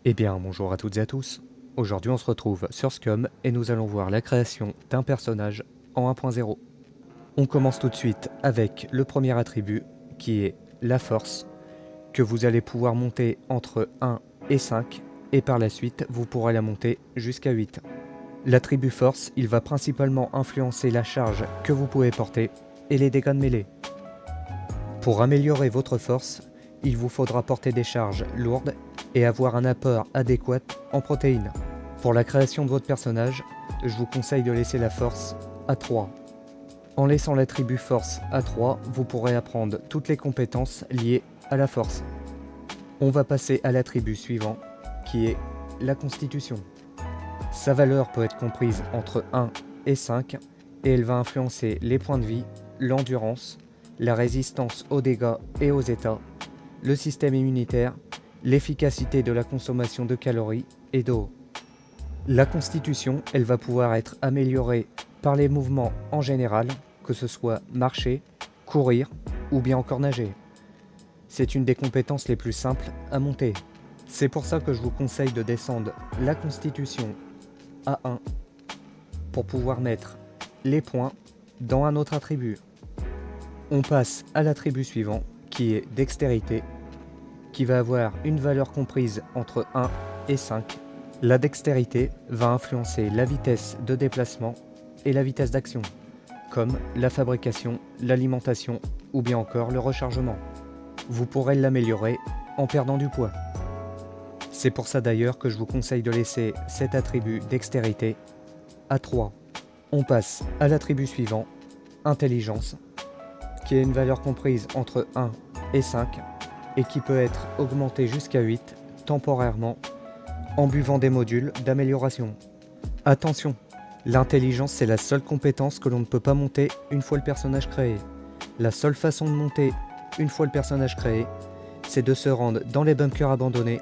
Eh bien, bonjour à toutes et à tous. Aujourd'hui, on se retrouve sur Scum et nous allons voir la création d'un personnage en 1.0. On commence tout de suite avec le premier attribut qui est la force, que vous allez pouvoir monter entre 1 et 5 et par la suite, vous pourrez la monter jusqu'à 8. L'attribut force, il va principalement influencer la charge que vous pouvez porter et les dégâts de mêlée. Pour améliorer votre force, il vous faudra porter des charges lourdes et avoir un apport adéquat en protéines. Pour la création de votre personnage, je vous conseille de laisser la force à 3. En laissant l'attribut force à 3, vous pourrez apprendre toutes les compétences liées à la force. On va passer à l'attribut suivant, qui est la constitution. Sa valeur peut être comprise entre 1 et 5, et elle va influencer les points de vie, l'endurance, la résistance aux dégâts et aux états, le système immunitaire, l'efficacité de la consommation de calories et d'eau. La constitution, elle va pouvoir être améliorée par les mouvements en général, que ce soit marcher, courir ou bien encore nager. C'est une des compétences les plus simples à monter. C'est pour ça que je vous conseille de descendre la constitution à 1 pour pouvoir mettre les points dans un autre attribut. On passe à l'attribut suivant qui est dextérité, qui va avoir une valeur comprise entre 1 et 5. La dextérité va influencer la vitesse de déplacement et la vitesse d'action, comme la fabrication, l'alimentation ou bien encore le rechargement. Vous pourrez l'améliorer en perdant du poids. C'est pour ça d'ailleurs que je vous conseille de laisser cet attribut dextérité à 3. On passe à l'attribut suivant, intelligence, qui a une valeur comprise entre 1 et 5 et qui peut être augmenté jusqu'à 8 temporairement en buvant des modules d'amélioration. Attention, l'intelligence c'est la seule compétence que l'on ne peut pas monter une fois le personnage créé. La seule façon de monter une fois le personnage créé, c'est de se rendre dans les bunkers abandonnés,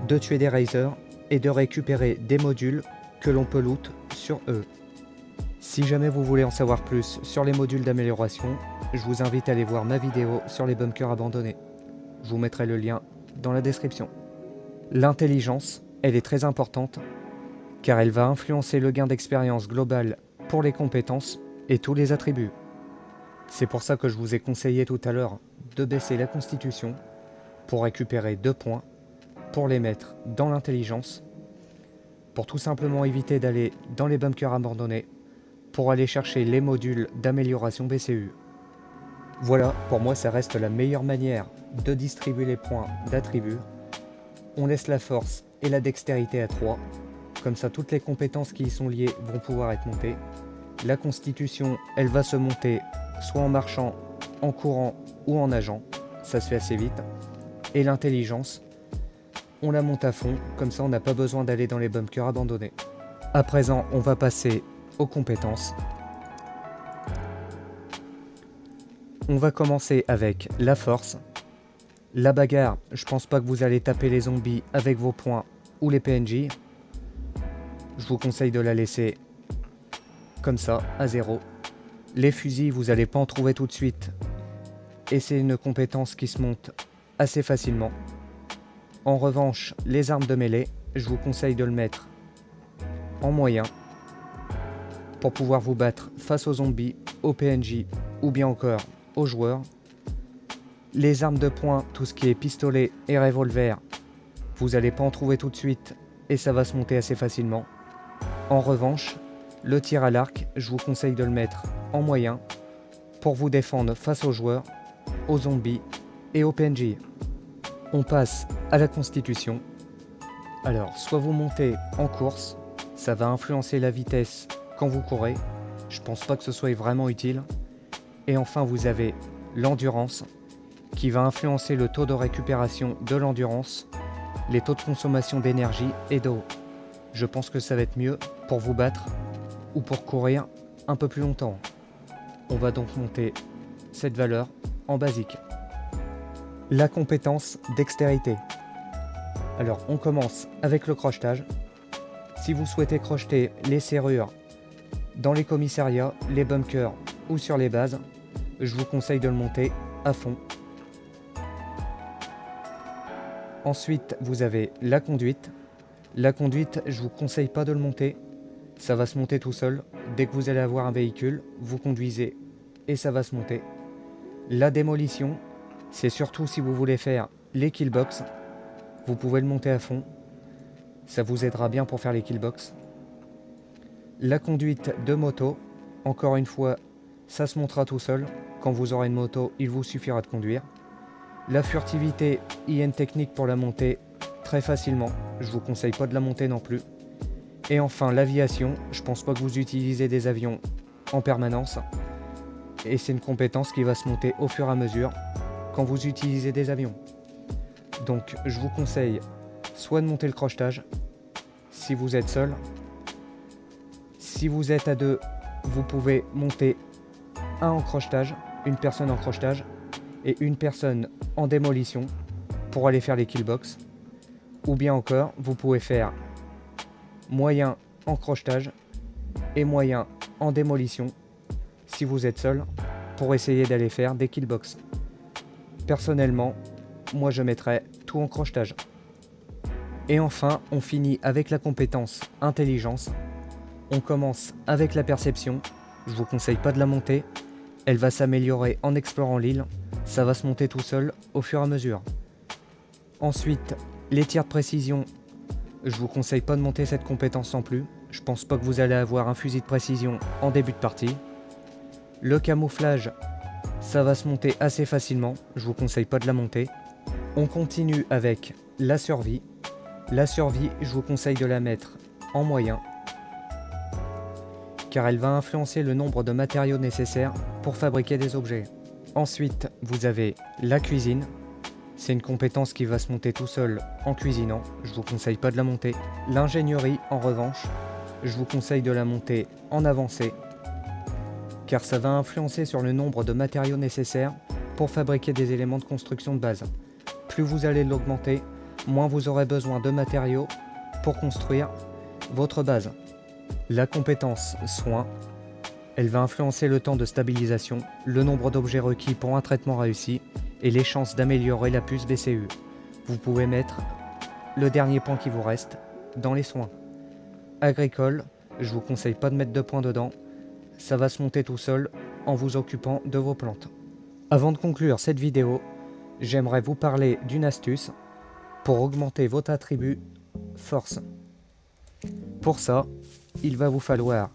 de tuer des razers et de récupérer des modules que l'on peut loot sur eux. Si jamais vous voulez en savoir plus sur les modules d'amélioration, je vous invite à aller voir ma vidéo sur les bunkers abandonnés. Je vous mettrai le lien dans la description. L'intelligence, elle est très importante car elle va influencer le gain d'expérience global pour les compétences et tous les attributs. C'est pour ça que je vous ai conseillé tout à l'heure de baisser la constitution pour récupérer 2 points, pour les mettre dans l'intelligence, pour tout simplement éviter d'aller dans les bunkers abandonnés, pour aller chercher les modules d'amélioration BCU. Voilà, pour moi ça reste la meilleure manière de distribuer les points d'attributs. On laisse la force et la dextérité à 3, comme ça toutes les compétences qui y sont liées vont pouvoir être montées. La constitution, elle va se monter soit en marchant, en courant ou en nageant, ça se fait assez vite. Et l'intelligence, on la monte à fond, comme ça on n'a pas besoin d'aller dans les bunkers abandonnés. À présent, on va passer aux compétences. On va commencer avec la force. La bagarre, je pense pas que vous allez taper les zombies avec vos points ou les PNJ. Je vous conseille de la laisser comme ça, à 0. Les fusils, vous n'allez pas en trouver tout de suite. Et c'est une compétence qui se monte assez facilement. En revanche, les armes de mêlée, je vous conseille de le mettre en moyen pour pouvoir vous battre face aux zombies, aux PNJ ou bien encore aux joueurs. Les armes de poing, tout ce qui est pistolet et revolver, vous n'allez pas en trouver tout de suite et ça va se monter assez facilement. En revanche, le tir à l'arc, je vous conseille de le mettre en moyen pour vous défendre face aux joueurs, aux zombies et aux PNJ. On passe à la constitution. Alors, soit vous montez en course, ça va influencer la vitesse quand vous courez. Je pense pas que ce soit vraiment utile. Et enfin, vous avez l'endurance qui va influencer le taux de récupération de l'endurance, les taux de consommation d'énergie et d'eau. Je pense que ça va être mieux pour vous battre ou pour courir un peu plus longtemps. On va donc monter cette valeur en basique. La compétence dextérité. Alors on commence avec le crochetage. Si vous souhaitez crocheter les serrures dans les commissariats, les bunkers ou sur les bases, je vous conseille de le monter à fond. Ensuite, vous avez la conduite. La conduite, je vous conseille pas de le monter. Ça va se monter tout seul. Dès que vous allez avoir un véhicule, vous conduisez et ça va se monter. La démolition, c'est surtout si vous voulez faire les killbox. Vous pouvez le monter à fond. Ça vous aidera bien pour faire les killbox. La conduite de moto, encore une fois, ça se montera tout seul. Quand vous aurez une moto, il vous suffira de conduire. La furtivité, il y a une technique pour la monter très facilement. Je vous conseille pas de la monter non plus. Et enfin, l'aviation, je pense pas que vous utilisez des avions en permanence. Et c'est une compétence qui va se monter au fur et à mesure quand vous utilisez des avions. Donc je vous conseille soit de monter le crochetage si vous êtes seul. Si vous êtes à deux, vous pouvez monter un en crochetage, une personne en crochetage et une personne en démolition pour aller faire les killbox. Ou bien encore, vous pouvez faire moyen en crochetage et moyen en démolition si vous êtes seul pour essayer d'aller faire des killbox. Personnellement, moi je mettrais tout en crochetage. Et enfin, on finit avec la compétence intelligence. On commence avec la perception. Je vous conseille pas de la monter. Elle va s'améliorer en explorant l'île. Ça va se monter tout seul au fur et à mesure. Ensuite, les tirs de précision. Je vous conseille pas de monter cette compétence non plus. Je pense pas que vous allez avoir un fusil de précision en début de partie. Le camouflage, ça va se monter assez facilement. Je vous conseille pas de la monter. On continue avec la survie. La survie, je vous conseille de la mettre en moyen, car elle va influencer le nombre de matériaux nécessaires pour fabriquer des objets. Ensuite, vous avez la cuisine. C'est une compétence qui va se monter tout seul en cuisinant. Je vous conseille pas de la monter. L'ingénierie, en revanche, je vous conseille de la monter en avancée, car ça va influencer sur le nombre de matériaux nécessaires pour fabriquer des éléments de construction de base. Plus vous allez l'augmenter, moins vous aurez besoin de matériaux pour construire votre base. La compétence soin, elle va influencer le temps de stabilisation, le nombre d'objets requis pour un traitement réussi et les chances d'améliorer la puce BCU. Vous pouvez mettre le dernier point qui vous reste dans les soins. Agricole, je vous conseille pas de mettre de points dedans, ça va se monter tout seul en vous occupant de vos plantes. Avant de conclure cette vidéo, j'aimerais vous parler d'une astuce pour augmenter votre attribut force. Pour ça, il va vous falloir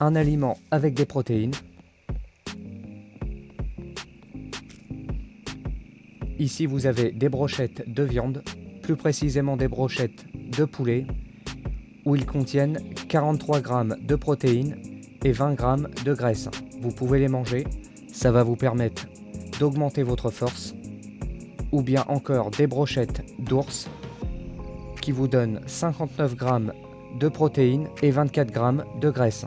un aliment avec des protéines. Ici, vous avez des brochettes de viande, plus précisément des brochettes de poulet, où ils contiennent 43 g de protéines et 20 g de graisse. Vous pouvez les manger, ça va vous permettre d'augmenter votre force. Ou bien encore des brochettes d'ours qui vous donnent 59 g de protéines et 24 g de graisse.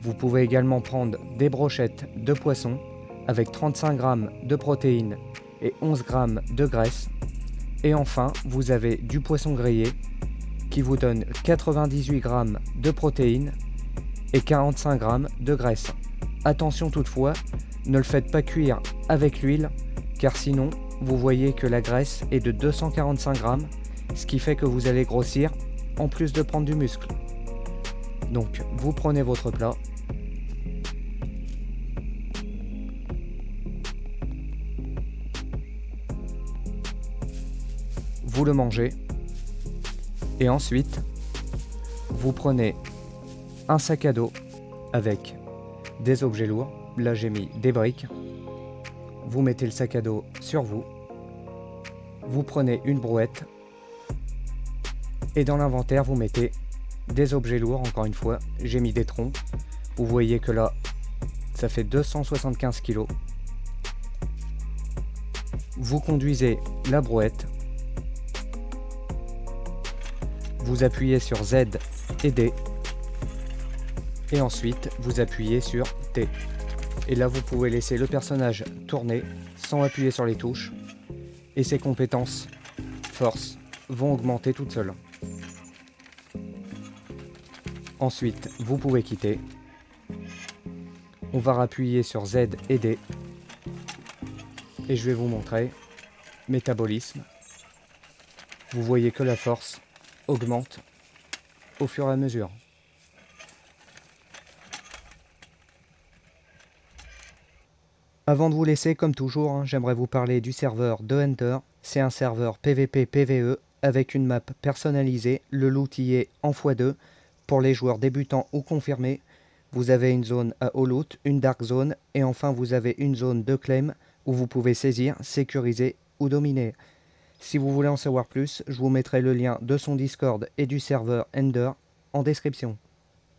Vous pouvez également prendre des brochettes de poisson avec 35 g de protéines et 11 g de graisse. Et enfin, vous avez du poisson grillé qui vous donne 98 g de protéines et 45 g de graisse. Attention toutefois, ne le faites pas cuire avec l'huile, car sinon, vous voyez que la graisse est de 245 g, ce qui fait que vous allez grossir en plus de prendre du muscle. Donc, vous prenez votre plat, vous le mangez, et ensuite, vous prenez un sac à dos avec des objets lourds. Là, j'ai mis des briques. Vous mettez le sac à dos sur vous. Vous prenez une brouette. Et dans l'inventaire, vous mettez des objets lourds. Encore une fois, j'ai mis des troncs. Vous voyez que là, ça fait 275 kg. Vous conduisez la brouette. Vous appuyez sur Z et D. Et ensuite, vous appuyez sur T. Et là, vous pouvez laisser le personnage tourner sans appuyer sur les touches. Et ses compétences force vont augmenter toutes seules. Ensuite, vous pouvez quitter. On va appuyer sur Z et D. Et je vais vous montrer métabolisme. vous voyez que la force augmente au fur et à mesure. Avant de vous laisser, comme toujours, j'aimerais vous parler du serveur de Enter. C'est un serveur PvP PvE avec une map personnalisée, le loot y est en x2 pour les joueurs débutants ou confirmés. Vous avez une zone à haut loot, une dark zone et enfin vous avez une zone de claim où vous pouvez saisir, sécuriser ou dominer. Si vous voulez en savoir plus, je vous mettrai le lien de son Discord et du serveur Ender en description.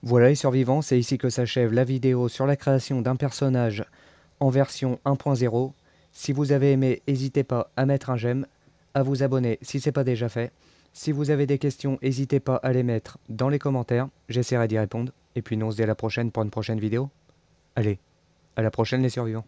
Voilà les survivants, c'est ici que s'achève la vidéo sur la création d'un personnage en version 1.0. Si vous avez aimé, n'hésitez pas à mettre un j'aime, à vous abonner si ce n'est pas déjà fait. Si vous avez des questions, n'hésitez pas à les mettre dans les commentaires, j'essaierai d'y répondre. Et puis nous on se dit à la prochaine pour une prochaine vidéo. Allez, à la prochaine les survivants.